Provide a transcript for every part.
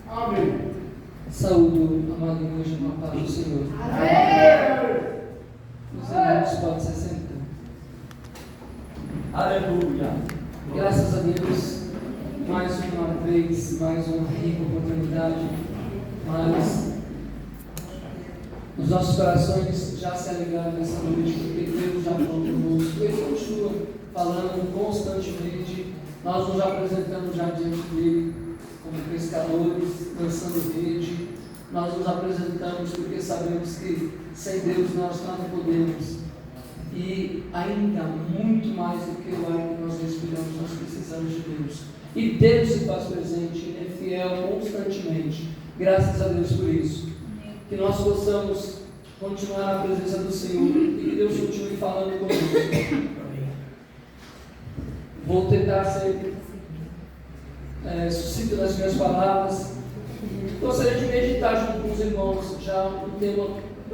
Amém. Saúdo, amada igreja, na paz do Senhor. Amém. Os irmãos podem se sentar. Aleluia. Graças a Deus, mais uma vez, mais uma rica oportunidade, mas os nossos corações já se alegraram nessa noite, porque Deus já falou conosco, Ele continua falando constantemente. Nós nos apresentamos já diante dele como pescadores, lançando rede. Nós nos apresentamos porque sabemos que sem Deus nós nada podemos. E ainda muito mais do que o ar que nós respiramos, nós precisamos de Deus. E Deus se faz presente, Ele é fiel constantemente. Graças a Deus por isso. Que nós possamos continuar na presença do Senhor e que Deus continue falando conosco. Vou tentar ser sucinto nas minhas palavras. Gostaria de meditar junto com os irmãos, já um tema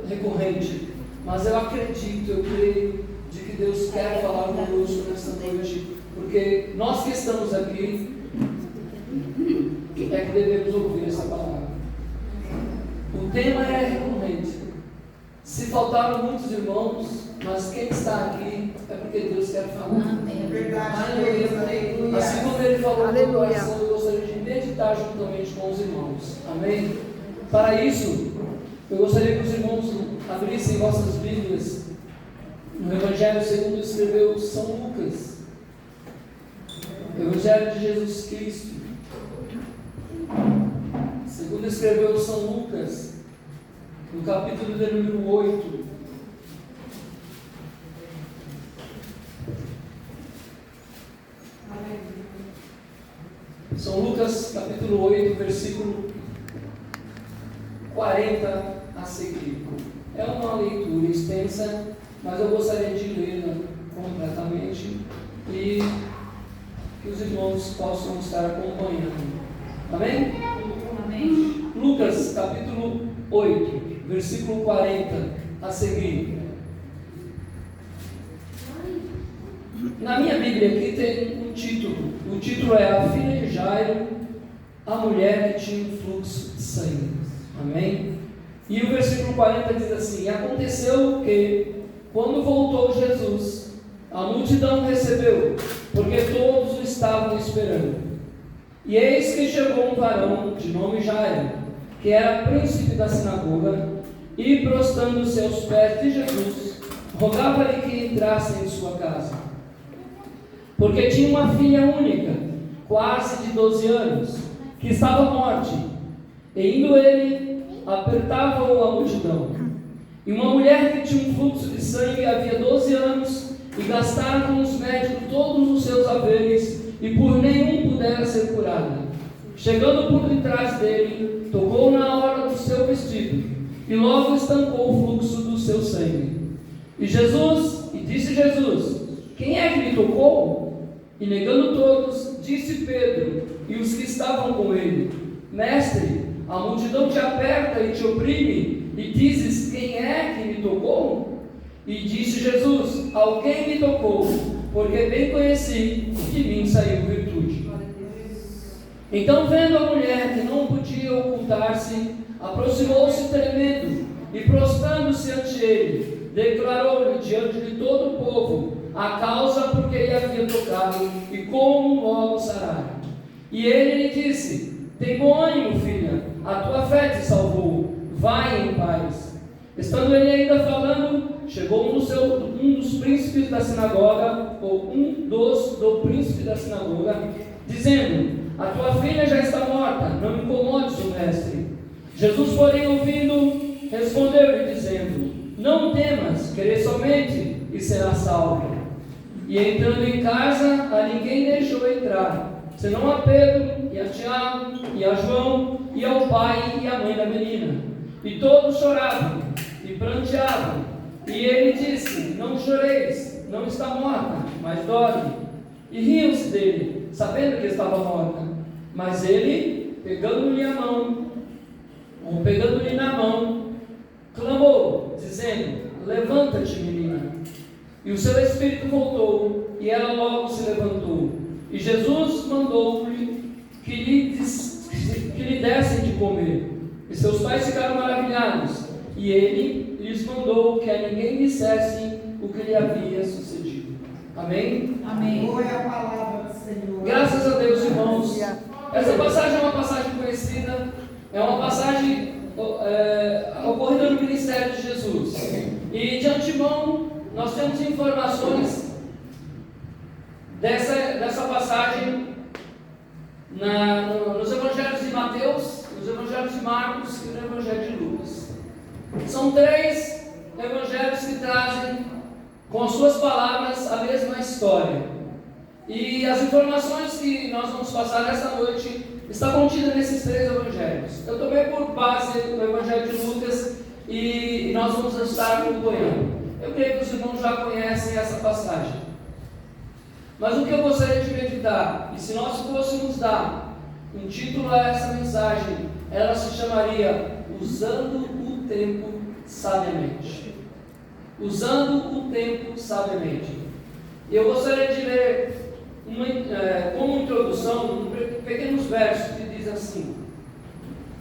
recorrente, mas eu acredito, eu creio de que Deus quer falar conosco nesta noite, porque nós que estamos aqui é que devemos ouvir essa palavra. O tema é recorrente. Se faltaram muitos irmãos, mas quem está aqui é porque Deus quer falar. Amém. Aleluia. Assim como Ele falou no meu coração, eu gostaria de meditar juntamente com os irmãos. Amém? Para isso, eu gostaria que os irmãos abrissem vossas Bíblias no Evangelho segundo escreveu São Lucas. Evangelho de Jesus Cristo. Segundo escreveu São Lucas, no capítulo de número 8. São Lucas, capítulo 8, versículo 40 a seguir. É uma leitura extensa, mas eu gostaria de lê-la completamente e que os irmãos possam estar acompanhando. Amém? Amém. Lucas, capítulo 8, versículo 40 a seguir. Na minha Bíblia aqui tem um título. O título é A Filha de Jairo, a mulher que tinha um fluxo de sangue. Amém? E o versículo 40 diz assim: E aconteceu que, quando voltou Jesus, a multidão recebeu, porque todos o estavam esperando. E eis que chegou um varão de nome Jairo, que era príncipe da sinagoga, e prostrando-se aos pés de Jesus, rogava-lhe que entrasse em sua casa, porque tinha uma filha única, quase de 12 anos, que estava morte. E indo ele, apertava-o a multidão. E uma mulher que tinha um fluxo de sangue havia 12 anos, e gastara com os médicos todos os seus haveres, e por nenhum pudera ser curada. Chegando por detrás dele, tocou na hora do seu vestido, e logo estancou o fluxo do seu sangue. E disse Jesus: Quem é que me tocou? E negando todos, disse Pedro e os que estavam com ele: Mestre, a multidão te aperta e te oprime, e dizes: Quem é que me tocou? E disse Jesus: Alguém me tocou, porque bem conheci que de mim saiu virtude. Então, vendo a mulher que não podia ocultar-se, aproximou-se tremendo, e prostrando-se ante ele, declarou-lhe diante de todo o povo a causa por que ele havia tocado e como logo sarara. E ele lhe disse: Tem bom ânimo, filha, a tua fé te salvou, vai em paz. Estando ele ainda falando, chegou um dos príncipes da sinagoga, ou do príncipe da sinagoga, dizendo: A tua filha já está morta, não incomodes o mestre. Jesus, porém, ouvindo, respondeu-lhe dizendo: Não temas, crê somente e será salvo. E entrando em casa, a ninguém deixou entrar, senão a Pedro, e a Tiago, e a João, e ao pai e à mãe da menina. E todos choravam, e pranteavam. E ele disse: Não choreis, não está morta, mas dorme. E riam-se dele, sabendo que estava morta. Mas ele, pegando-lhe na mão, clamou, dizendo: Levanta-te, menina. E o seu espírito voltou, e ela logo se levantou. E Jesus mandou-lhe que lhe comer. E seus pais ficaram maravilhados. E ele lhes mandou que a ninguém dissesse o que lhe havia sucedido. Amém? Amém. Boa é a palavra do Senhor. Graças a Deus, irmãos. Essa passagem é uma passagem conhecida. É uma passagem ocorrida no ministério de Jesus. E de antemão, nós temos informações dessa passagem nos evangelhos de Mateus, nos evangelhos de Marcos e no evangelho de Lucas. São 3 evangelhos que trazem com as suas palavras a mesma história. E as informações que nós vamos passar nesta noite está contida nesses 3 evangelhos. Eu tomei por base o evangelho de Lucas e nós vamos estar acompanhando. Eu creio que os irmãos já conhecem essa passagem. Mas o que eu gostaria de meditar, e se nós fôssemos dar um título a essa mensagem, ela se chamaria Usando o Tempo Sabiamente. Usando o Tempo Sabiamente. E eu gostaria de ler como introdução, pequenos versos que diz assim,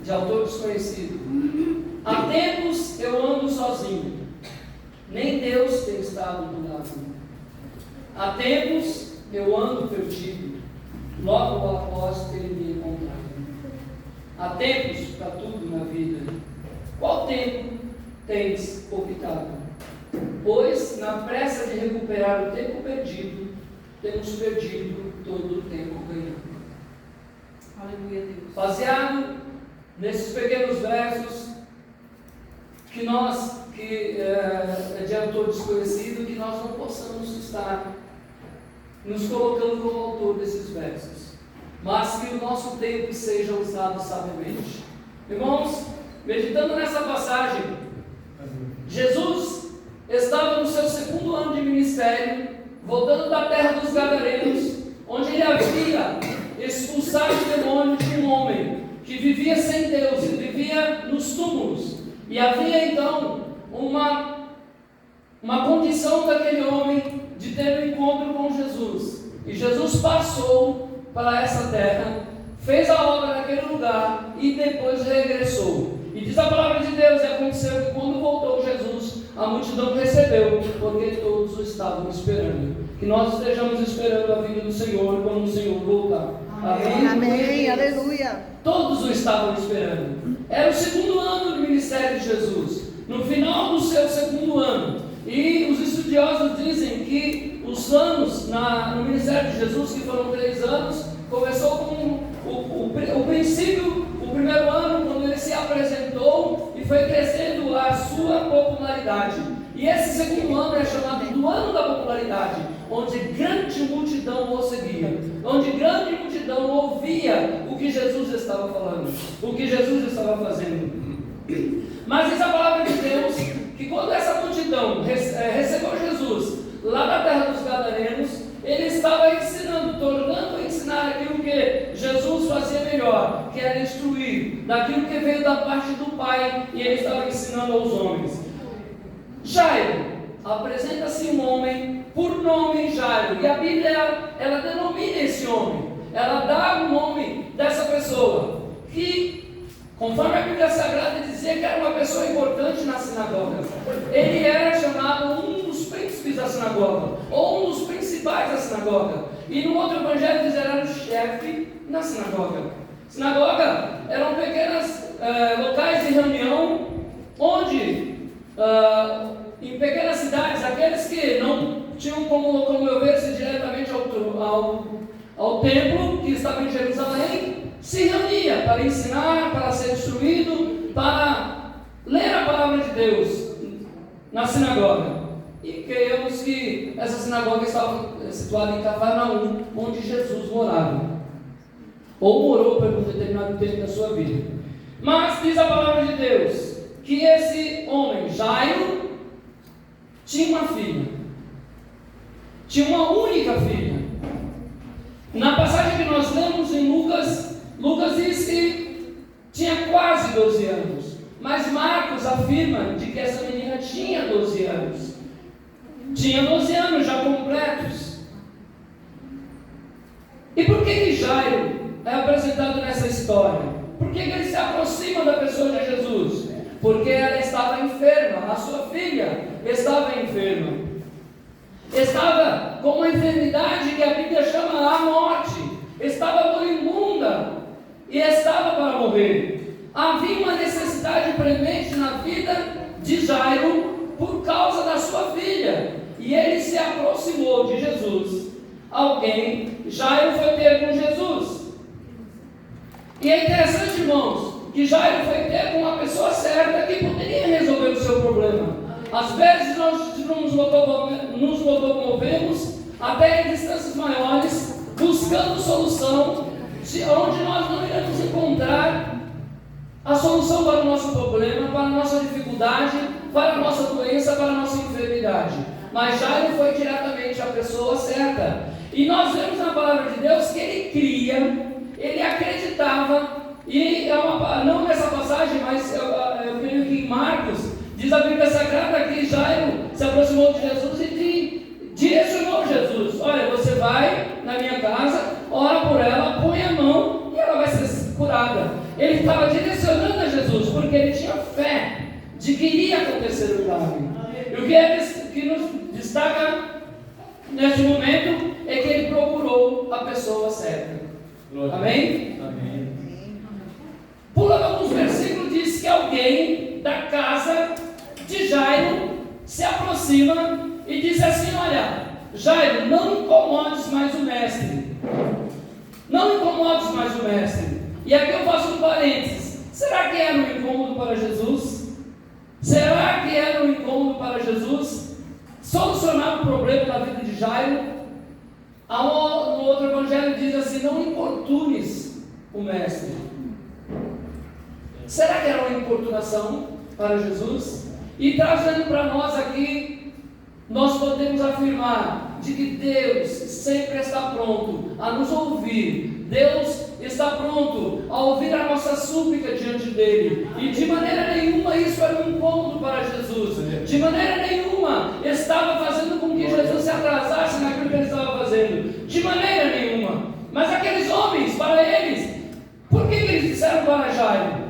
de autor desconhecido: há tempos eu ando sozinho, nem Deus tem estado do lado. Há tempos eu ando perdido, logo após ter me encontrado. Há tempos para tudo na vida. Qual tempo tens optado? Pois, na pressa de recuperar o tempo perdido, temos perdido todo o tempo ganhado. Aleluia, Deus. Baseado nesses pequenos versos que é de autor desconhecido, que nós não possamos estar nos colocando como autor desses versos, mas que o nosso tempo seja usado sabiamente. Irmãos, meditando nessa passagem, Jesus estava no seu 2º ano de ministério, voltando da terra dos Gadarenos, onde ele havia expulsado o demônio de um homem que vivia sem Deus e vivia nos túmulos. E havia então uma condição daquele homem de ter um encontro com Jesus. E Jesus passou para essa terra, fez a obra naquele lugar e depois regressou. E diz a palavra de Deus, e aconteceu que quando voltou Jesus, a multidão recebeu, porque todos o estavam esperando. Que nós estejamos esperando a vinda do Senhor quando o Senhor voltar. Amém? Amém. Aleluia. Todos o estavam esperando. Era o 2º ano do ministério de Jesus. No final do seu 2º ano. E os estudiosos dizem que os anos no ministério de Jesus, que foram 3 anos, começou com o princípio, o 1º ano, quando ele se apresentou e foi crescendo a sua popularidade. E esse 2º ano é chamado do ano da popularidade, onde grande multidão o seguia, onde grande multidão ouvia o que Jesus estava falando, o que Jesus estava fazendo. Mas diz a palavra de Deus que quando essa multidão recebeu Jesus lá da terra dos Gadarenos, ele estava ensinando, tornando a ensinar aquilo que Jesus fazia melhor, que era instruir, daquilo que veio da parte do Pai, e ele estava ensinando aos homens. Jairo, apresenta-se um homem por nome Jairo, e a Bíblia ela denomina esse homem, ela dá o nome dessa pessoa, que conforme a Bíblia Sagrada dizia que era uma pessoa importante na sinagoga. Ele era chamado um dos príncipes da sinagoga, ou um dos principais da sinagoga. E no outro evangelho diz que era o chefe da sinagoga. Sinagoga eram pequenos locais de reunião, onde em pequenas cidades, aqueles que não tinham como locomover-se diretamente ao templo que estava em Jerusalém, se reunia para ensinar, para ser instruído, para ler a palavra de Deus na sinagoga. E creemos que essa sinagoga estava situada em Cafarnaum, onde Jesus morava, ou morou por um determinado tempo da sua vida. Mas diz a palavra de Deus que esse homem, Jairo, tinha uma filha, tinha uma única filha. Na passagem que nós lemos em Lucas diz que tinha quase 12 anos, mas Marcos afirma de que essa menina tinha 12 anos. Tinha 12 anos já completos. E por que Jairo é apresentado nessa história? Por que ele se aproxima porque ela estava enferma, a sua filha estava enferma. Estava com uma enfermidade que a Bíblia chama a morte, estava moribunda e estava para morrer. Havia uma necessidade premente na vida de Jairo por causa da sua filha, e ele se aproximou de Jesus. Jairo foi ter com Jesus. E é interessante, irmãos, que Jairo foi ter com uma pessoa certa que poderia resolver o seu problema. Às vezes nós nos locomovemos até em distâncias maiores, buscando solução, onde nós não iremos encontrar a solução para o nosso problema, para a nossa dificuldade, para a nossa doença, para a nossa enfermidade. Mas Jairo foi diretamente a pessoa certa. E nós vemos na palavra de Deus que ele cria, ele acreditava, e não nessa passagem, mas eu creio que em Marcos, diz a Bíblia Sagrada que Jairo se aproximou de Jesus e direcionou Jesus: olha, você vai na minha casa, ora por ela, põe a mão e ela vai ser curada. Ele estava direcionando a Jesus, porque ele tinha fé de que iria acontecer o milagre. E o que nos destaca neste momento é que ele procurou a pessoa certa. Amém? Amém. Pulando alguns versículos, diz que alguém da casa de Jairo se aproxima e diz assim: olha, Jairo, não incomodes mais o mestre. Não incomodes mais o mestre. E aqui eu faço um parênteses. Será que era um incômodo para Jesus? Será que era um incômodo para Jesus solucionar o problema da vida de Jairo? No outro evangelho diz assim: não importunes o mestre. Será que era uma importunação para Jesus? E trazendo para nós aqui, nós podemos afirmar de que Deus sempre está pronto a nos ouvir. Deus está pronto a ouvir a nossa súplica diante dele. E de maneira nenhuma isso era um incômodo para Jesus. De maneira nenhuma estava fazendo com que Jesus se atrasasse naquilo que ele estava fazendo. De maneira nenhuma. Mas aqueles homens, para eles, por que eles disseram para Jairo?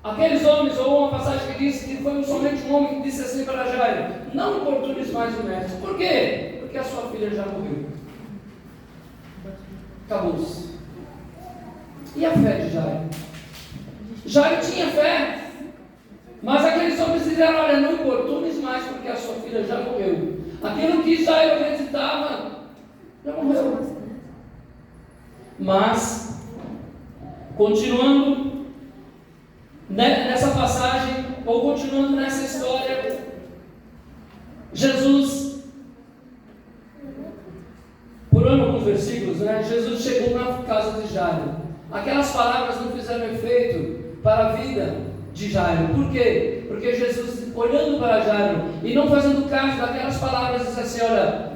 Aqueles homens, ou uma passagem que diz que foi somente um homem que disse assim para Jairo: não importunes mais o mestre. Por quê? Porque a sua filha já morreu. Acabou-se. E a fé de Jairo? Jairo tinha fé, mas aqueles homens disseram: olha, não importunes mais, porque a sua filha já morreu. Aquilo que Jairo acreditava já morreu. Mas, continuando nessa passagem, ou continuando nessa história, Jesus, pulando alguns versículos, Jesus chegou na casa de Jairo. Aquelas palavras não fizeram efeito para a vida de Jairo. Por quê? Porque Jesus, olhando para Jairo e não fazendo caso daquelas palavras, disse assim: olha,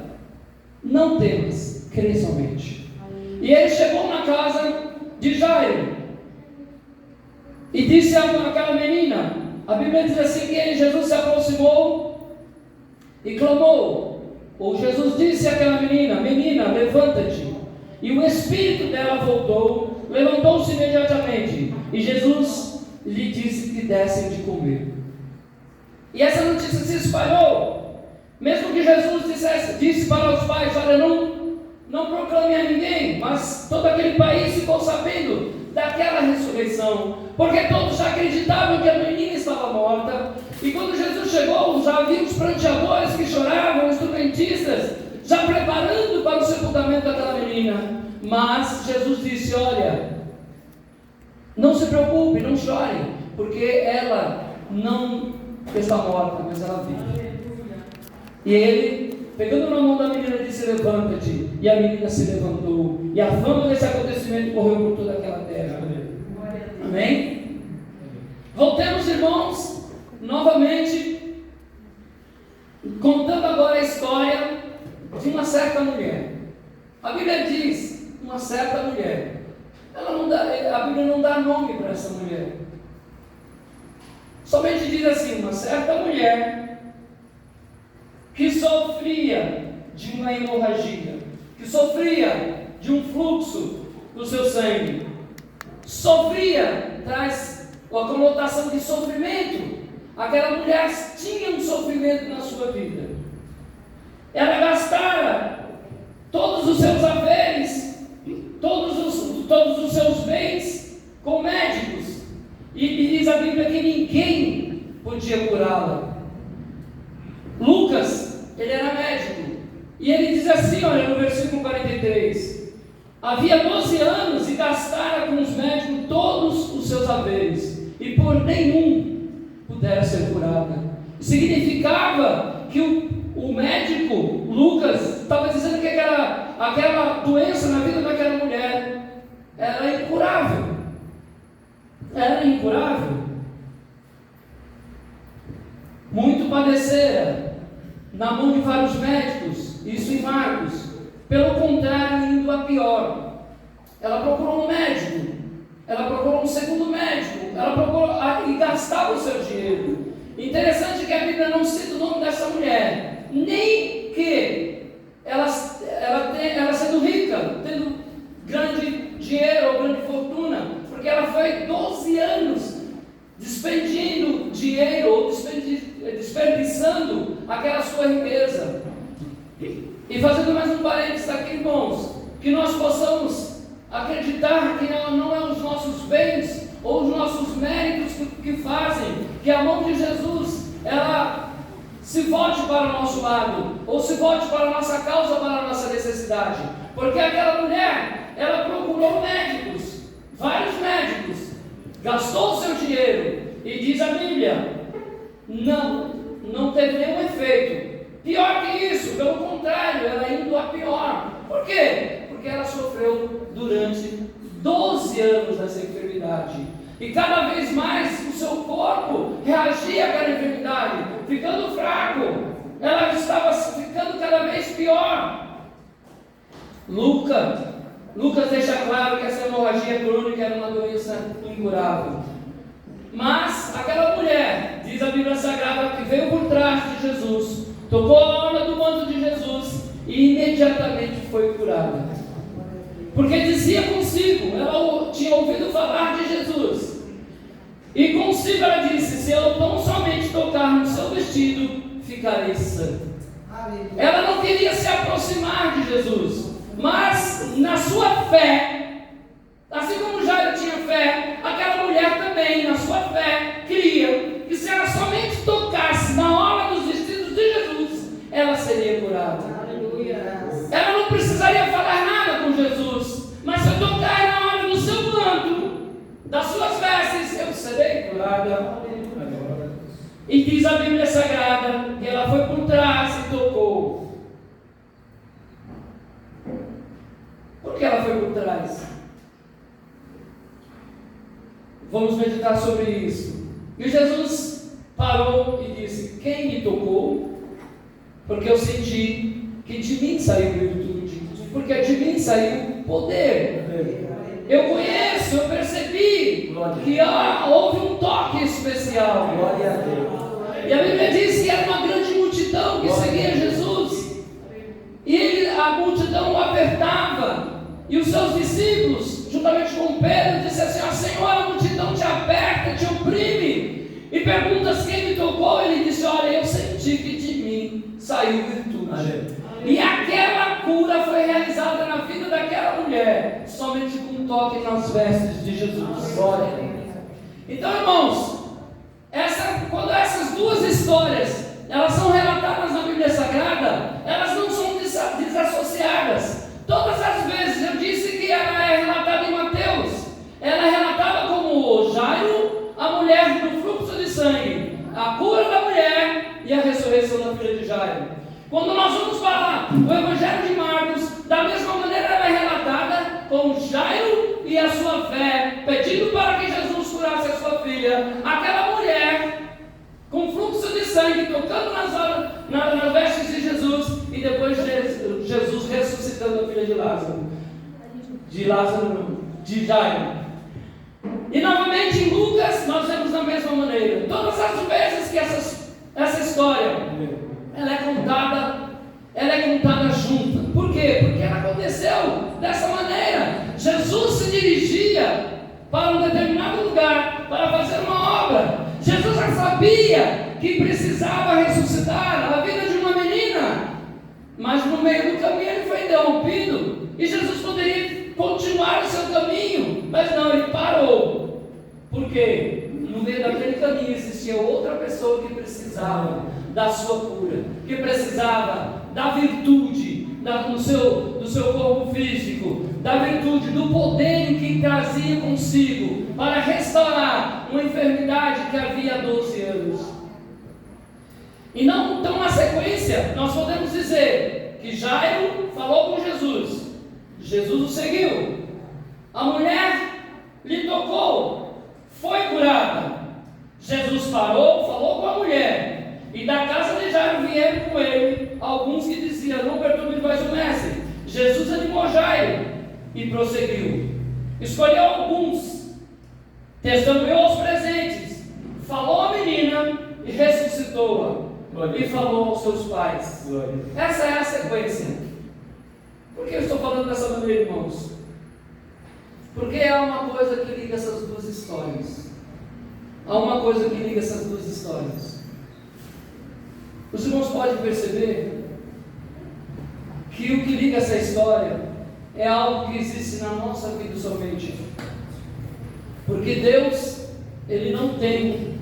não temas, crê somente. E ele chegou na casa de Jairo e disse àquela menina, a Bíblia diz assim que Jesus se aproximou e clamou, ou Jesus disse àquela menina: menina, levanta-te. E o espírito dela voltou, levantou-se imediatamente, e Jesus lhe disse que dessem de comer. E essa notícia se espalhou, mesmo que Jesus disse para os pais: olha, não proclame a ninguém, mas todo aquele país ficou sabendo daquela ressurreição, porque todos já acreditavam que a menina estava morta. E quando Jesus chegou, já havia os pranteadores que choravam, os instrumentistas, já preparando para o sepultamento daquela menina. Mas Jesus disse: olha, não se preocupe, não chore, porque ela não está morta, mas ela vive. E ele, pegando na mão da menina, disse: levanta-te. E a menina se levantou. E a fama desse acontecimento correu por toda aquela terra. Amém? Voltemos, irmãos, novamente, contando agora a história de uma certa mulher. A Bíblia diz: uma certa mulher. A Bíblia não dá nome para essa mulher. Somente diz assim: uma certa mulher que sofria de uma hemorragia, que sofria de um fluxo do seu sangue. Sofria traz a conotação de sofrimento, aquela mulher tinha um sofrimento na sua vida. Ela gastara todos os seus haveres, todos os seus bens com médicos. E diz a Bíblia que ninguém podia curá-la. Lucas, ele era médico. E ele diz assim, olha, no versículo 43. Havia 12 anos e gastara com os médicos todos os seus haveres. E por nenhum pudera ser curada. Significava que o médico, Lucas, estava dizendo que aquela doença na vida daquela mulher era incurável. Era incurável. Muito padecera na mão de vários médicos, isso em Marcos. Pelo contrário, indo a pior. Ela procurou um médico, ela procurou um segundo médico, ela procurou e gastava o seu dinheiro. Interessante que a Bíblia não cita o nome dessa mulher, nem que ela sendo rica, tendo grande dinheiro ou grande fortuna, porque ela foi 12 anos despendendo dinheiro ou desperdiçando aquela sua riqueza. E fazendo mais um parênteses aqui, irmãos, que nós possamos acreditar que não é os nossos bens ou os nossos méritos que fazem que a mão de Jesus ela se volte para o nosso lado, ou se volte para a nossa causa, para a nossa necessidade. Porque aquela mulher, ela procurou médicos, vários médicos, gastou o seu dinheiro, e diz a Bíblia, não teve nenhum efeito. Pior que isso, pelo contrário, ela indo a pior. Por quê? Porque ela sofreu durante 12 anos dessa enfermidade. E cada vez mais o seu corpo reagia àquela enfermidade, ficando fraco. Ela estava ficando cada vez pior. Lucas deixa claro que essa hemorragia crônica era uma doença incurável. Mas aquela mulher, diz a Bíblia Sagrada, que veio por trás de Jesus, tocou a orla do manto de Jesus e imediatamente foi curada. Porque dizia consigo, ela tinha ouvido falar de Jesus, e consigo ela disse: se eu tão somente tocar no seu vestido, ficarei sã. Ela não queria se aproximar de Jesus, mas na sua fé, assim como Jairo tinha fé, aquela mulher também, na sua fé, cria que se ela somente tocasse na orla dos vestidos de Jesus, ela seria curada. Ela não precisaria falar nada com Jesus, mas se eu tocar na orla do seu manto, das suas vestes, eu serei curada. E diz a Bíblia Sagrada que ela foi por trás e tocou. Por que ela foi por trás? Vamos meditar sobre isso. E Jesus parou e disse: quem me tocou? Porque eu senti que de mim saiu virtude, porque de mim saiu poder. Eu conheço, eu percebi que houve um toque especial. E a Bíblia diz que era uma grande multidão que seguia Jesus. E a multidão o apertava. E os seus discípulos, juntamente com Pedro, disseram assim: ó Senhor, a multidão te aperta, te oprime. E perguntas quem me tocou. Ele disse: olha, eu senti que de mim saiu virtude. E aquela cura foi realizada na vida daquela mulher, somente com um toque nas vestes de Jesus. Então, irmãos, quando essas duas histórias elas são relatadas na Bíblia Sagrada, elas não são desassociadas. Todas as vezes eu disse que ela é relatada em Mateus, ela é relatada como Jairo, a mulher do fluxo de sangue, a cura da mulher e a ressurreição da filha de Jairo. Quando nós vamos para o Evangelho de Marcos, da mesma maneira ela é relatada com Jairo e a sua fé, pedindo para que Jesus curasse a sua filha. Aquela mulher com fluxo de sangue, tocando nas vestes de Jesus, e depois Jesus ressuscitando a filha de Lázaro. De Jairo. E novamente em Lucas nós vemos da mesma maneira. Todas as vezes que essa história ela é contada junta. Por quê? Porque ela aconteceu dessa maneira. Jesus se dirigia para um determinado lugar para fazer uma obra. Jesus já sabia sabia que precisava ressuscitar a vida de uma menina, mas no meio do caminho ele foi interrompido, e Jesus poderia continuar o seu caminho, mas não, ele parou. Por quê? No meio daquele caminho existia outra pessoa que precisava da sua cura, que precisava da virtude do seu corpo físico, da virtude, do poder que trazia consigo para restaurar uma enfermidade que havia há 12 anos. E não, então, na sequência, nós podemos dizer que Jairo falou com Jesus, Jesus o seguiu, a mulher lhe tocou, foi curada. Jesus parou, falou com a mulher, e da casa de Jairo vieram com ele alguns que diziam: não perturbe mais o mestre. Jesus animou Jairo e prosseguiu, escolheu alguns, testemunhou aos presentes, falou à menina e ressuscitou-a, e falou aos seus pais. Essa é a sequência. Por que eu estou falando dessa maneira, irmãos? Porque há uma coisa que liga essas duas histórias. Há uma coisa que liga essas duas histórias. Os irmãos podem perceber que o que liga essa história é algo que existe na nossa vida somente. Porque Deus, Ele não tem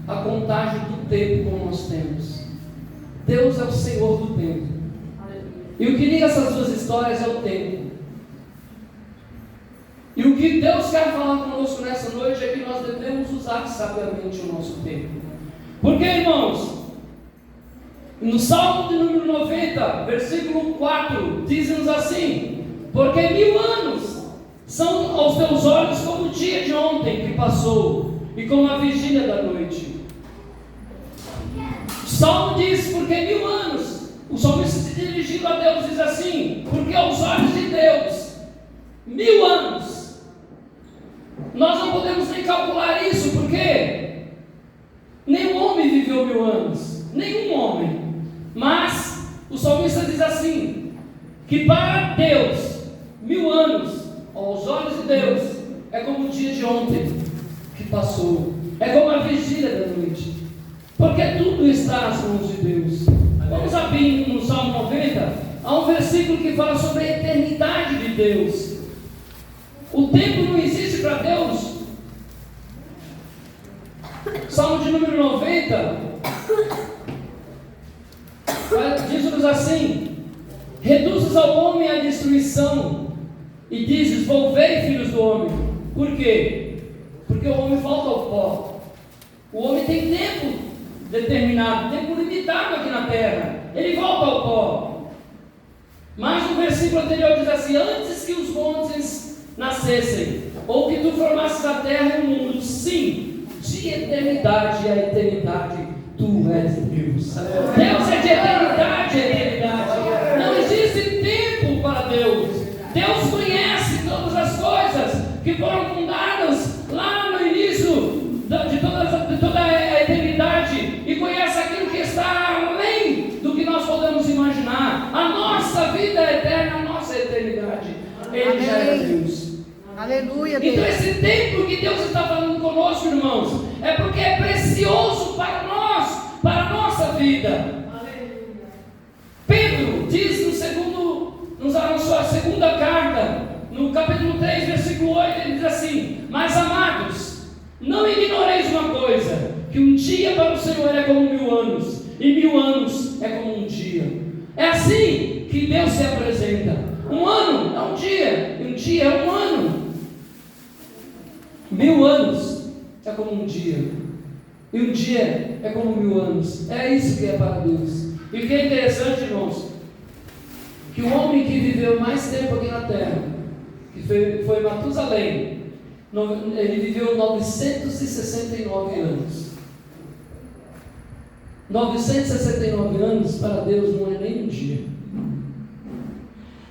a contagem do tempo como nós temos. Deus é o Senhor do tempo. E o que liga essas duas histórias é o tempo. E o que Deus quer falar conosco nessa noite é que nós devemos usar sabiamente o nosso tempo. Porque, irmãos, no Salmo de número 90, versículo 4, diz-nos assim: porque 1000 anos são aos teus olhos como o dia de ontem que passou, e como a vigília da noite. O Salmo diz: porque 1000 anos. O salmista se dirigindo a Deus diz assim: porque aos olhos de Deus 1000 anos. Nós não podemos nem calcular isso, porque nenhum homem viveu 1000 anos, nenhum homem. Mas o salmista diz assim: que para Deus 1000 anos, aos olhos de Deus, é como o dia de ontem que passou, é como a vigília da noite, porque tudo está nas mãos de Deus. Vamos abrir no Salmo 90, há um versículo que fala sobre a eternidade de Deus. O tempo não existe para Deus. Salmo de número 90 diz-nos assim: reduzes ao homem a destruição, e dizes: volvei, filhos do homem. Por quê? Porque o homem volta ao pó. O homem tem tempo determinado, tempo limitado aqui na terra. Ele volta ao pó. Mas no versículo anterior diz assim: antes que os montes nascessem, ou que tu formasses a terra e o mundo, sim, de eternidade a eternidade tu és Deus. Deus é de eternidade a eternidade. Não existe tempo para Deus. Deus conhece todas as coisas que foram fundadas lá no início de toda a eternidade, e conhece aquilo que está além do que nós podemos imaginar. A nossa vida é eterna, a nossa eternidade. Ele já é Deus. Aleluia, Deus. Então esse tempo que Deus está falando conosco, irmãos, é porque é precioso para nós, para a nossa vida. Pedro diz na sua segunda carta, no capítulo 3, versículo 8, ele diz assim: mas amados, não ignoreis uma coisa, que um dia para o Senhor é como 1000 anos, e 1000 anos é como um dia. É assim que Deus se apresenta. Um ano é um dia, e um dia é um ano. 1000 anos é como um dia, e um dia é como 1000 anos. É isso que é para Deus. E o que é interessante, irmãos, que o homem que viveu mais tempo aqui na terra, que foi Matusalém, ele viveu 969 anos. 969 anos para Deus não é nem um dia.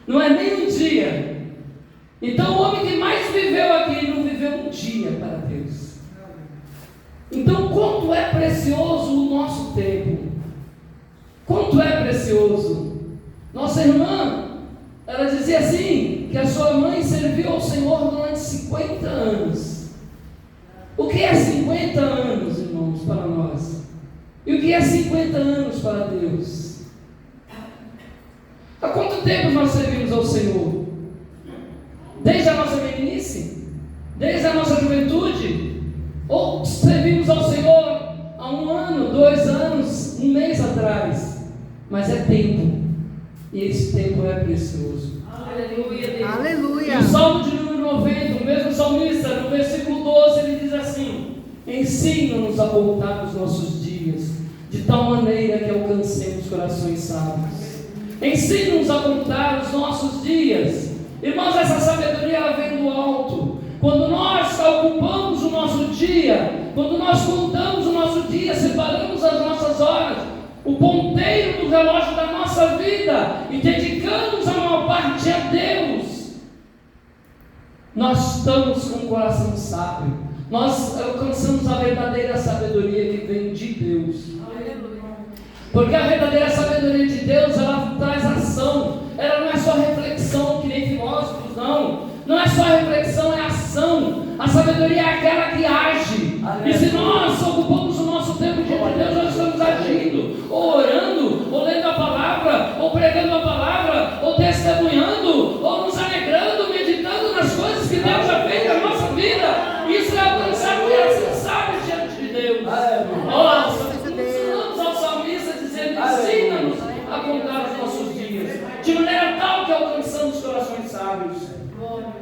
Não é nem um dia. Então o homem que mais viveu aqui não viveu um dia para Deus. Então quanto é precioso o nosso tempo. Quanto é precioso. Nossa irmã, ela dizia assim, que a sua mãe serviu ao Senhor durante 50 anos. O que é 50 anos, irmãos, para nós? E o que é 50 anos para Deus? Há quanto tempo nós servimos ao Senhor? Desde a nossa meninice? Desde a nossa juventude? Ou servimos ao Senhor há 1 ano, 2 anos, 1 mês atrás? Mas é tempo. E esse tempo é precioso. Aleluia, Deus. Aleluia. No Salmo de número 90, o mesmo salmista, no versículo 12, ele diz assim: ensina-nos a contar os nossos dias, de tal maneira que alcancemos corações sábios. Ensina-nos a contar os nossos dias. Irmãos, essa sabedoria ela vem do alto. Quando nós ocupamos o nosso dia, quando nós contamos o nosso dia, separamos as nossas horas, o ponteiro do relógio da nossa vida, e dedicamos a maior parte a Deus, nós estamos com o coração sábio. Nós alcançamos a verdadeira sabedoria que vem de Deus. Porque a verdadeira sabedoria de Deus, ela traz ação. Ela não é só reflexão, que nem filósofos, não. Não é só reflexão, é ação. A sabedoria é aquela que age. E se nós ocupamos o nosso tempo diante de Deus, nós estamos agindo, ou orando, ou lendo a palavra, ou pregando a palavra, ou testemunhando, ou nos alegrando, meditando nas coisas que Deus já fez na nossa vida. Isso é alcançar o coração sábio diante de Deus. Nós ensinamos ao salmista dizendo: ensina-nos a contar os nossos dias, de maneira tal que alcançamos corações sábios.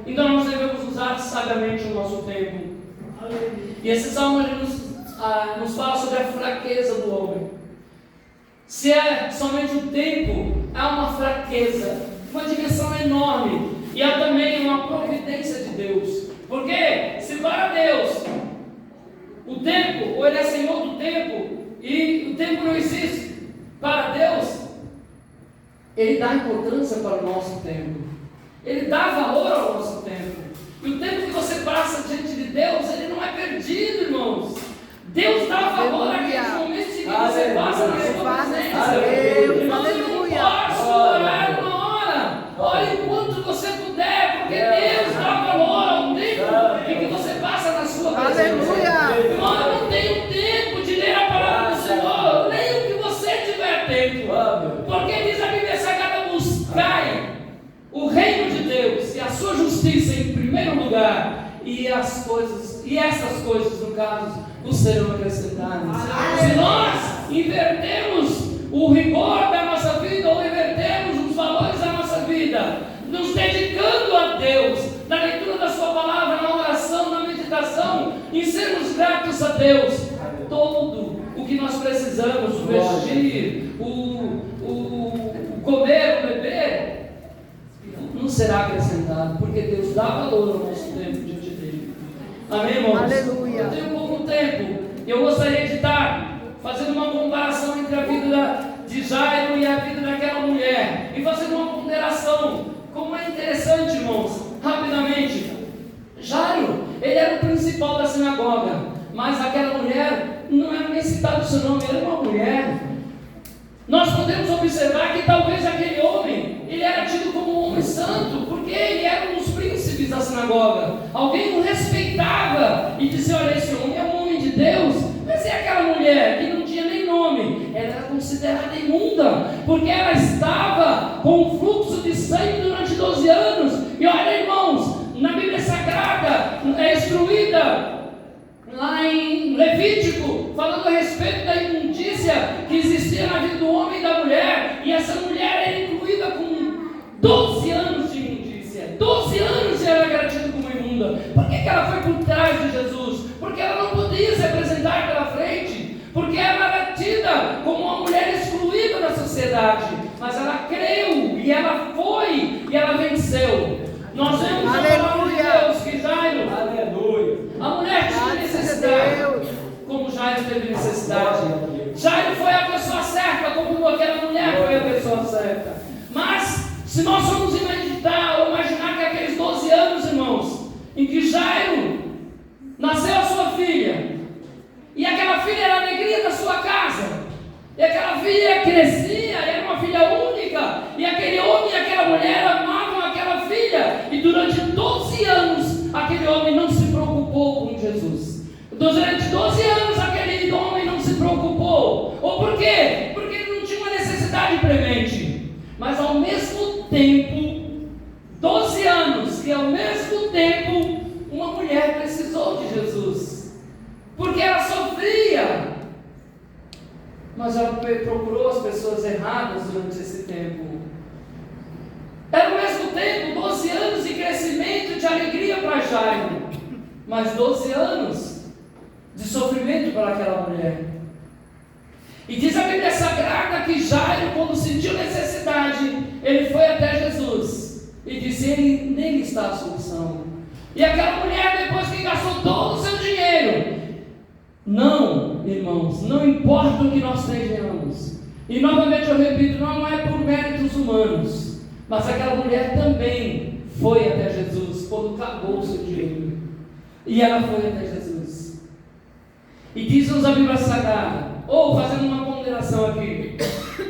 Então nós devemos usar sabiamente o nosso tempo. E esse salmo nos fala sobre a fraqueza do homem. Se é somente o tempo, é uma fraqueza, uma dimensão enorme. E é também uma providência de Deus. Porque se para Deus o tempo, ou Ele é Senhor do tempo, e o tempo não existe para Deus, Ele dá importância para o nosso tempo. Ele dá valor ao nosso tempo. E o tempo que você passa diante de Deus, ele não é perdido, irmãos. Deus dá valor àqueles momentos em que você passa na sua presença. Irmãos, eu não posso orar uma hora. Ore enquanto você puder, porque Deus dá valor ao tempo em que você passa na sua presença. Irmão, eu não tenho tempo de ler a palavra do Senhor. Nem o que você tiver tempo. Porque diz a Bíblia Sagrada: buscai o reino de Deus e a sua justiça em primeiro lugar, e essas coisas, no caso, vos serão acrescentadas. Se nós invertemos o rigor da nossa vida, ou invertemos os valores da nossa vida, nos dedicando a Deus, na leitura da sua palavra, na oração, na meditação, em sermos gratos a Deus, todo o que nós precisamos, o vestir, o comer, o beber, não será acrescentado, porque Deus dá valor ao nosso tempo diante dele. Amém, irmãos? Aleluia. Eu tenho pouco tempo, e eu gostaria de estar fazendo uma comparação entre a vida de Jairo e a vida daquela mulher, e fazendo uma ponderação. Como é interessante, irmãos, rapidamente. Jairo, ele era o principal da sinagoga, mas aquela mulher não era nem citado o seu nome, ele era uma mulher. Nós podemos observar que talvez aquele homem, ele era tido como um homem santo, porque ele era um dos príncipes da sinagoga. Alguém o respeitava e dizia: olha, esse homem é um homem de Deus. Mas e aquela mulher que não tinha nem nome? Ela era considerada imunda, porque ela estava com um fluxo de sangue durante 12 anos. E olha, irmãos, na Bíblia Sagrada é instruída lá em Levítico, falando a respeito da imundícia que existia na vida do homem e da mulher, e essa mulher era incluída com 12 anos de imundícia. 12 anos ela era tida como imunda. Por que ela foi por trás de Jesus? Porque ela não podia se apresentar pela frente, porque ela era tida como uma mulher excluída da sociedade, mas ela creu, e ela foi, e ela venceu. Nós vemos a palavra de Deus que Jairo, a mulher tinha necessidade, como Jairo teve necessidade. Jairo foi a pessoa certa, como aquela mulher foi a pessoa certa. Mas, se nós formos meditar ou imaginar que aqueles 12 anos, irmãos, em que Jairo nasceu a sua filha, e aquela filha era a alegria da sua casa, e aquela filha crescia, era uma filha única, e aquele homem e aquela mulher amavam aquela filha, e durante 12 anos aquele homem não se preocupou com Jesus. Durante 12 anos aquele homem não se preocupou, mas ela procurou as pessoas erradas durante esse tempo. Era ao mesmo tempo 12 anos de crescimento, de alegria para Jairo, mas 12 anos de sofrimento para aquela mulher. E diz a Bíblia Sagrada que Jairo, quando sentiu necessidade, ele foi até Jesus e disse: nele está a solução. E aquela mulher, depois que gastou todo o seu dinheiro, não, irmãos, não importa o que nós tenhamos, e novamente eu repito, não é por méritos humanos, mas aquela mulher também foi até Jesus quando acabou o seu dinheiro, e ela foi até Jesus. E diz-nos a Bíblia Sagrada, ou fazendo uma ponderação aqui,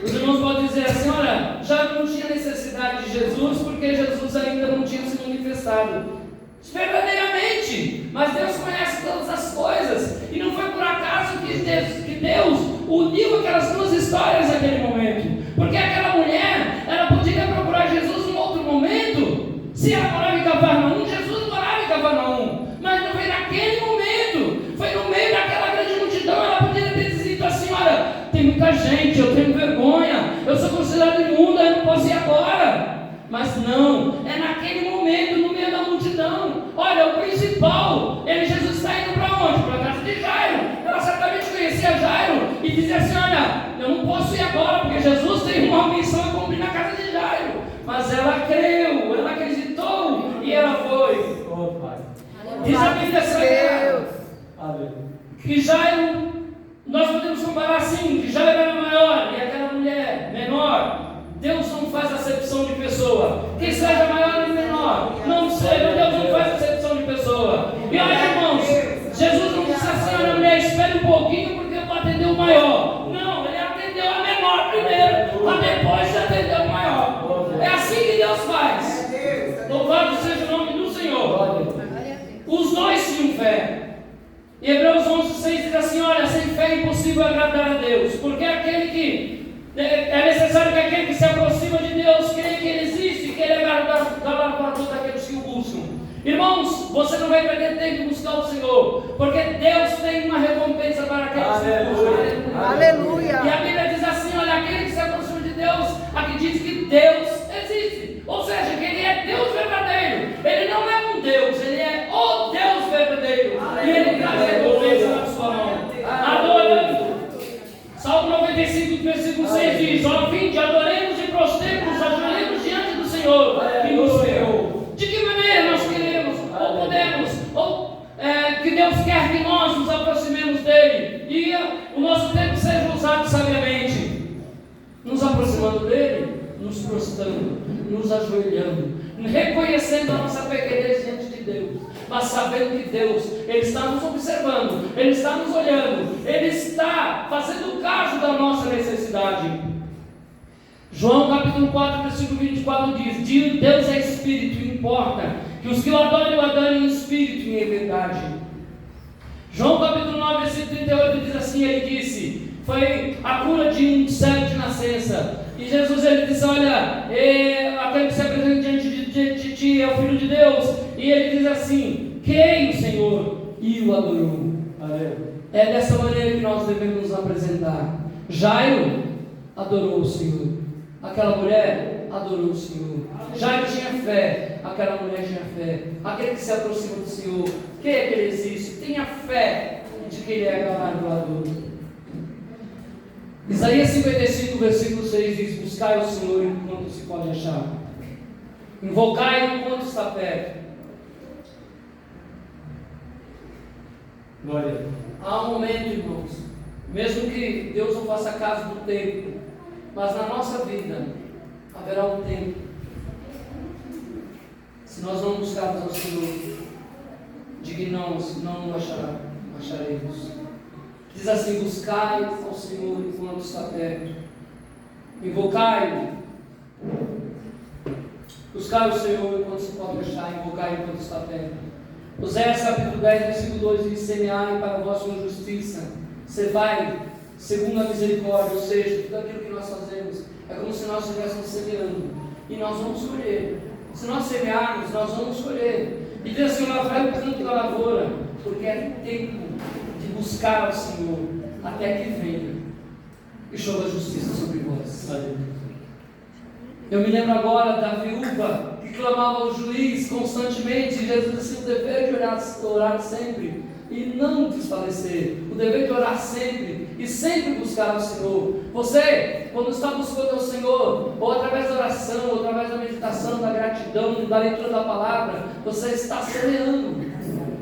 os irmãos podem dizer assim: olha, já não tinha necessidade de Jesus porque Jesus ainda não tinha se manifestado. Verdadeiramente, mas Deus conhece todas as coisas, e não foi por acaso que Deus uniu aquelas duas histórias naquele momento, porque aquela mulher, ela podia procurar Jesus em outro momento. Se ela morava em Cafarnaum, Jesus morava em Cafarnaum, mas não foi naquele momento, foi no meio daquela grande multidão. Ela podia ter dito assim: olha, tem muita gente, eu tenho vergonha, eu sou considerado imunda, eu não posso ir agora. Mas não, é naquele momento, no meio da multidão. Olha, o principal, Jesus está indo para onde? Para a casa de Jairo. Ela certamente conhecia Jairo e dizia assim: olha, eu não posso ir agora, porque Jesus tem uma missão a cumprir na casa de Jairo. Mas ela creu, ela acreditou e ela foi. Oh, Pai. Diz a Bíblia Sagrada que Jairo, nós podemos comparar assim, que Jairo era maior e aquela mulher menor. Deus não faz acepção de pessoa. Quem seja maior ou menor, não sei, mas Deus não faz acepção de pessoa. E olha, irmãos, Jesus não disse assim: olha, mulher, espere um pouquinho porque eu vou atender o maior. Não, ele atendeu a menor primeiro, para depois atender o maior. É assim que Deus faz. Louvado seja o nome do Senhor. Os dois tinham fé. E Hebreus 11:6 diz assim: olha, sem fé é impossível agradar a Deus, porque aquele que é necessário que aquele que se aproxima de Deus creia que Ele existe e que Ele é galardoador para todos aqueles que o buscam. Irmãos, você não vai perder tempo em buscar o Senhor, porque Deus tem uma recompensa para aqueles que o buscam. Aleluia. E a Bíblia diz assim: olha, aquele que se aproxima de Deus acredita que Deus existe, ou seja, que Ele é Deus verdadeiro. Ele não é um Deus, Ele é o Deus verdadeiro. E Ele traz recompensa na sua mão. Adorando. Salmo 95, versículo 6 diz: ó, vinde, adoremos e prostremos, ajoelhemos diante do Senhor que nos criou. De que maneira nós queremos, ou podemos, ou que Deus quer que nós nos aproximemos dEle, e o nosso tempo seja usado sabiamente, nos aproximando dEle, nos prostrando, nos ajoelhando, reconhecendo a nossa pequenez diante de Deus, mas sabendo que Deus, Ele está nos observando, Ele está nos olhando, Ele está fazendo caso da nossa necessidade. João capítulo 4, versículo 24 diz: Deus é Espírito, e importa que os que o adorem em Espírito e em verdade. João capítulo 9, versículo 38 diz assim: Ele disse, foi a cura de um cego de nascença, e Jesus, Ele disse: olha, aquele que se apresenta diante de ti é o Filho de Deus, e Ele diz assim: creia o Senhor, e o adorou. É dessa maneira que nós devemos nos apresentar. Jairo adorou o Senhor, aquela mulher adorou o Senhor. Jairo tinha fé, aquela mulher tinha fé. Aquele que se aproxima do Senhor, creia que Ele existe, tenha fé de que Ele é galardoador. Isaías 55, versículo 6 diz: buscai o Senhor enquanto se pode achar, invocai-o enquanto está perto. Glória. Há um momento, irmãos, mesmo que Deus não faça caso do tempo, mas na nossa vida haverá um tempo, se nós não buscarmos ao Senhor, de que não acharemos. Diz assim: buscai ao Senhor enquanto está perto, invocai-o. Buscai o Senhor enquanto se pode achar, invocai enquanto está perto. Oséias capítulo 10, versículo 2 diz: semeai para vós com justiça, cevai segundo a misericórdia. Ou seja, tudo aquilo que nós fazemos é como se nós estivéssemos semeando, e nós vamos colher. Se nós semearmos, nós vamos colher. E diz assim: lavrai o canto da lavoura, porque é tempo de buscar ao Senhor até que venha. e chova justiça sobre vós. Eu me lembro agora da viúva que clamava ao juiz constantemente. Jesus disse: o dever de orar sempre e não desfalecer, o dever de orar sempre e sempre buscar ao Senhor. Você, quando está buscando ao Senhor, ou através da oração, ou através da meditação, da gratidão, da leitura da palavra, você está semeando,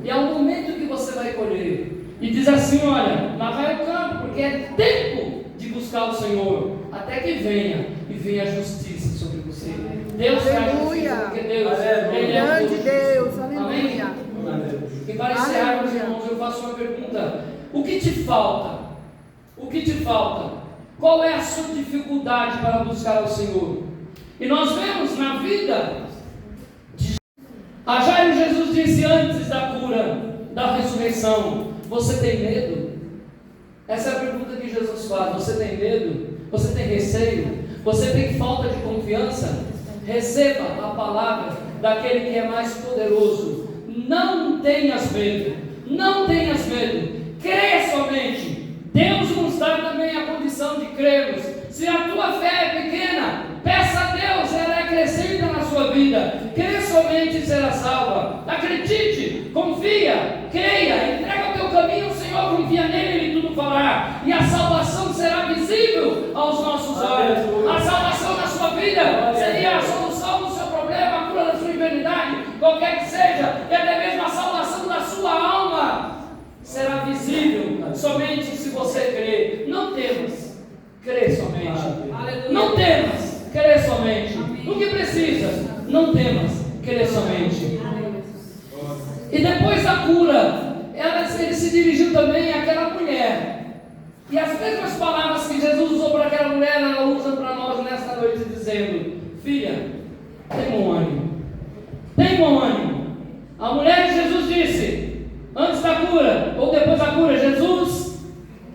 e é o momento que você vai colher. E diz assim: olha, lá vai o campo, porque é tempo de buscar o Senhor, até que venha, e venha a justiça sobre você. Deus traz justiça, porque Deus, Ele é grande Deus, amém? aleluia. E para encerrar, meus irmãos, eu faço uma pergunta: o que te falta? O que te falta? Qual é a sua dificuldade para buscar ao Senhor? E nós vemos na vida de a Jairo, Jesus disse antes da cura, da ressurreição: você tem medo? Essa é a pergunta que Jesus faz. Você tem medo? Você tem receio? Você tem falta de confiança? Receba a palavra daquele que é mais poderoso. Não tenhas medo, não tenhas medo, creia somente. Deus nos dá também a condição de crermos. Se a tua fé é pequena, peça a Deus, ela é crescida na sua vida. Crê somente e será salva. Acredite, confia, creia, entrega o teu caminho ao Senhor, confia nele, Ele tudo fará. E a salvação será visível aos nossos olhos. A salvação da sua vida seria a solução do seu problema, a cura da sua enfermidade, qualquer que seja, e até mesmo a salvação da sua alma será visível somente se você crer. Não temas, crê somente. Não temas, crê somente. O que precisas? Não temas, crê somente. E depois da cura, ele se dirigiu também àquela mulher. E as mesmas palavras que Jesus usou para aquela mulher, ela usa para nós nesta noite, dizendo: filha, tem bom ânimo. Tem bom ânimo. A mulher de Jesus disse, antes da cura ou depois da cura, Jesus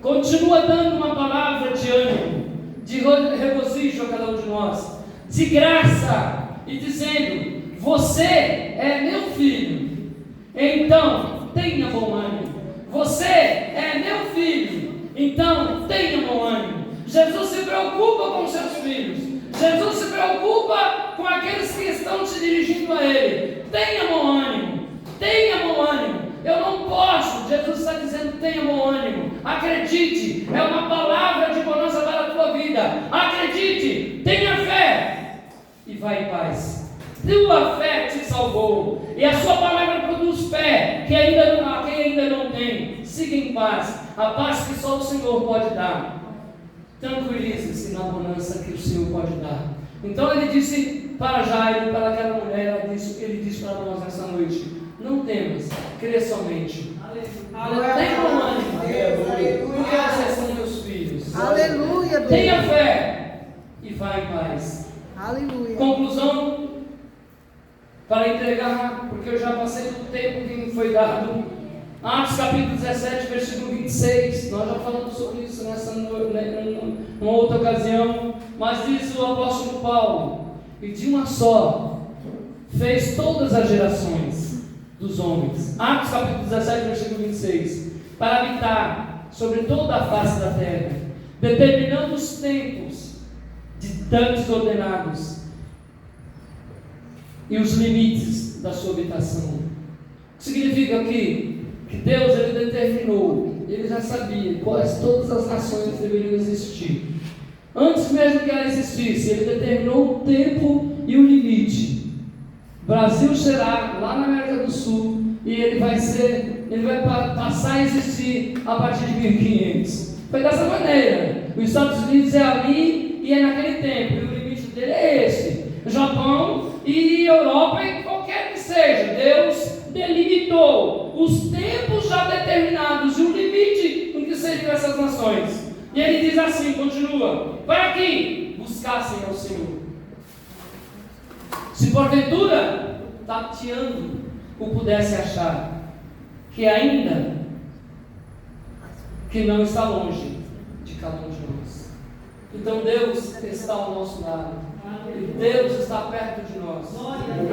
continua dando uma palavra de ânimo, de regozijo a cada um de nós, de graça, e dizendo: você é meu filho, então tenha bom ânimo. Você é meu filho, então tenha bom ânimo. Jesus se preocupa com seus filhos. Jesus se preocupa com aqueles que estão se dirigindo a Ele. Tenha bom ânimo, tenha bom ânimo. Eu não posso, Jesus está dizendo: tenha bom ânimo. Acredite, é uma palavra de bonança para a tua vida. Acredite, tenha fé e vai em paz. Tua fé te salvou, e a sua palavra produz fé, que quem ainda não tem. Siga em paz, a paz que só o Senhor pode dar. Tranquilize-se na bonança que o Senhor pode dar. Então ele disse para Jairo, para aquela mulher, ele disse para nós nessa noite: não temas, crê somente. Tenha bom ânimo, porque vocês são meus filhos. Aleluia, Deus. Tenha fé e vá em paz. Aleluia. Conclusão, para entregar, porque eu já passei do tempo que me foi dado. Atos capítulo 17, versículo 26, nós já falamos sobre isso numa outra ocasião, mas diz o apóstolo Paulo: e de uma só fez todas as gerações dos homens. Atos capítulo 17, versículo 26, para habitar sobre toda a face da terra, determinando os tempos de tantos ordenados e os limites da sua habitação. O que significa aqui? Que Deus, Ele determinou, Ele já sabia quais todas as nações deveriam existir. Antes mesmo que ela existisse, Ele determinou o tempo e o limite. O Brasil será lá na América do Sul, e ele vai passar a existir a partir de 1500. Foi dessa maneira. Os Estados Unidos é ali e é naquele tempo, e o limite dele é esse. Japão e Europa e qualquer que seja, Deus delimitou os tempos já determinados e o limite em que seriam essas nações. E ele diz assim, continua: para que buscassem ao Senhor. Se porventura, tateando, o pudesse achar, que ainda que não está longe de cada um de nós. Então Deus está ao nosso lado. Deus está perto de nós,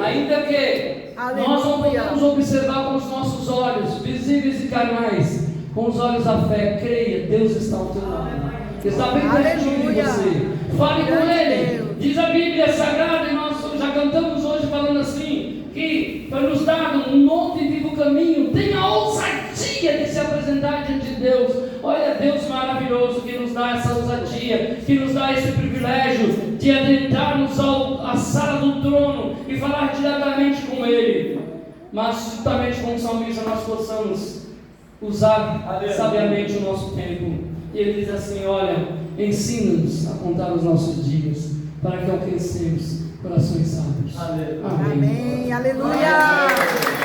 ainda que nós não podemos observar com os nossos olhos visíveis e carnais, com os olhos da fé. Creia, Deus está ao teu lado. que está bem pertinho de Aleluia. você. Fale com Grande Ele. Deus. Diz a Bíblia Sagrada, e nós já cantamos hoje falando assim, que foi nos dado um novo e vivo caminho. Tenha a ousadia de se apresentar diante de Deus. Olha, Deus maravilhoso que nos dá essa ousadia, que nos dá esse privilégio de adentrarmos à sala do trono e falar diretamente com Ele. Mas juntamente com o salmista nós possamos usar sabiamente o nosso tempo. E ele diz assim: olha, ensina-nos a contar os nossos dias, para que alcancemos corações sábios. Amém. Aleluia.